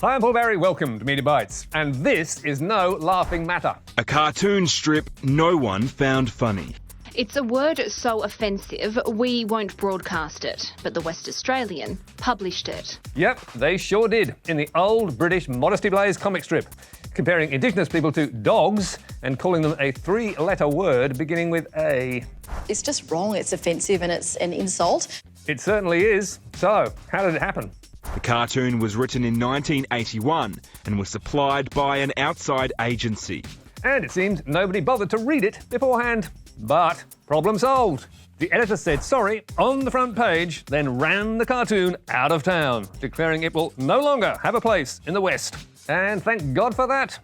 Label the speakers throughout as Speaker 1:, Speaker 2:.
Speaker 1: Hi, I'm Paul Barry, welcome to Media Bites. And this is no laughing matter.
Speaker 2: A cartoon strip no one found funny.
Speaker 3: It's a word so offensive, we won't broadcast it. But the West Australian published it.
Speaker 1: Yep, they sure did, in the old British Modesty Blaze comic strip, comparing Indigenous people to dogs and calling them a three-letter word beginning with A.
Speaker 4: It's just wrong, it's offensive and it's an insult.
Speaker 1: It certainly is. So, how did it happen?
Speaker 2: The cartoon was written in 1981 and was supplied by an outside agency.
Speaker 1: And it seemed nobody bothered to read it beforehand. But problem solved. The editor said sorry on the front page, then ran the cartoon out of town, declaring it will no longer have a place in the West. And thank God for that.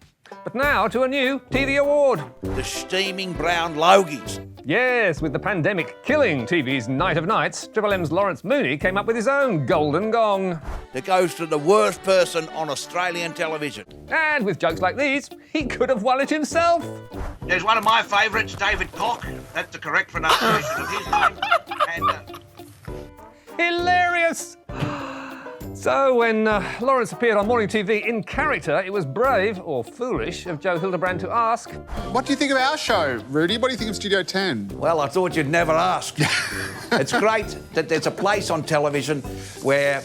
Speaker 1: But now to a new TV award.
Speaker 5: The Steaming Brown Logies.
Speaker 1: Yes, with the pandemic killing TV's Night of Nights, Triple M's Lawrence Mooney came up with his own golden gong.
Speaker 5: That goes to the worst person on Australian television.
Speaker 1: And with jokes like these, he could have won it himself.
Speaker 5: There's one of my favourites, David Cock. That's the correct pronunciation of his name. And,
Speaker 1: Hilarious! So when Lawrence appeared on morning TV in character, it was brave, or foolish, of Joe Hildebrand to ask,
Speaker 6: What do you think of our show, Rudy? What do you think of Studio 10?
Speaker 5: well, I thought you'd never ask. It's great that there's a place on television where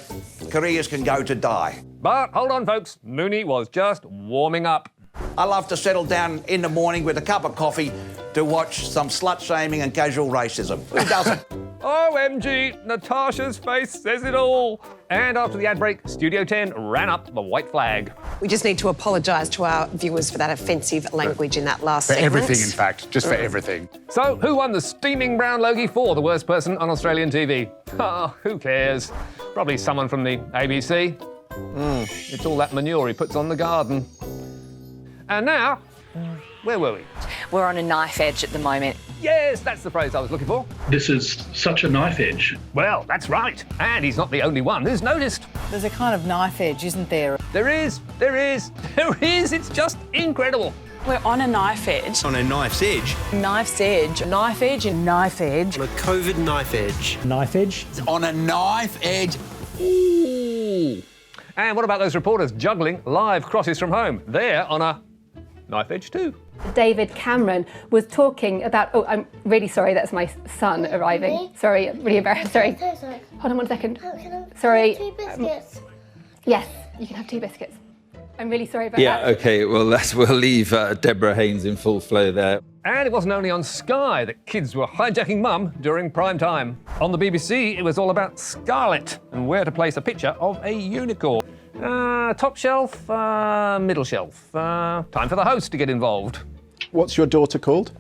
Speaker 5: careers can go to die.
Speaker 1: but hold on folks, Mooney was just warming up.
Speaker 5: I love to settle down in the morning with a cup of coffee to watch some slut-shaming and casual racism. Who doesn't?
Speaker 1: OMG, Natasha's face says it all. And after the ad break, Studio 10 ran up the white flag.
Speaker 7: We just need to apologise to our viewers for that offensive language in that last
Speaker 6: For
Speaker 7: segment.
Speaker 6: everything, in fact. Just for everything.
Speaker 1: So who won the Steaming Brown Logie for the worst person on Australian TV? Who cares? Probably someone from the ABC. It's all that manure he puts on the garden. And now, where were we?
Speaker 8: We're on a knife edge at the moment.
Speaker 1: Yes, that's the phrase I was looking for.
Speaker 9: This is such a knife edge.
Speaker 1: Well, that's right. And he's not the only one who's noticed.
Speaker 10: There's a kind of knife edge, isn't there?
Speaker 1: There is. It's just incredible.
Speaker 8: We're on a knife edge.
Speaker 11: On a knife's edge.
Speaker 10: Knife's edge. Knife edge and knife edge.
Speaker 11: On a COVID knife edge.
Speaker 10: Knife edge.
Speaker 5: On a knife edge.
Speaker 1: Ooh. And what about those reporters juggling live crosses from home? They're on a knife edge too.
Speaker 12: David Cameron was talking about... Oh, I'm really sorry, that's my son arriving.
Speaker 13: Really?
Speaker 12: Sorry, I'm really embarrassed, sorry.
Speaker 13: So sorry.
Speaker 12: Hold on one second.
Speaker 13: Oh, can I
Speaker 12: Sorry.
Speaker 13: have 2 biscuits?
Speaker 12: Yes, you can have 2 biscuits. I'm really sorry about that.
Speaker 14: OK, well, we'll leave Deborah Haynes in full flow there.
Speaker 1: And it wasn't only on Sky that kids were hijacking mum during prime time. On the BBC, it was all about Scarlett and where to place a picture of a unicorn. Top shelf, middle shelf. Time for the host to get involved.
Speaker 15: What's your daughter called?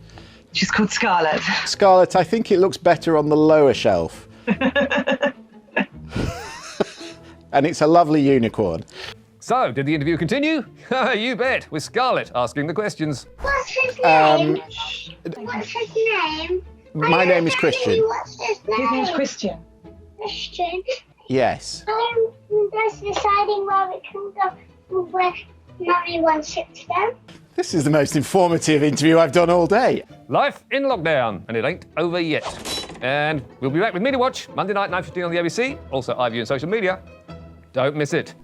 Speaker 10: She's called Scarlett.
Speaker 15: Scarlett, I think it looks better on the lower shelf. And it's a lovely unicorn.
Speaker 1: So, did the interview continue? You bet, with Scarlett asking the questions.
Speaker 13: What's his name? What's his name?
Speaker 15: My name is Christian.
Speaker 13: What's his name?
Speaker 10: His name's Christian.
Speaker 13: Christian.
Speaker 15: Yes.
Speaker 13: I'm just deciding where it can go where not anyone sits down.
Speaker 15: This is the most informative interview I've done all day.
Speaker 1: Life in lockdown, and it ain't over yet. And we'll be back with Media Watch, Monday night, 9:15 on the ABC, also iView and social media. Don't miss it.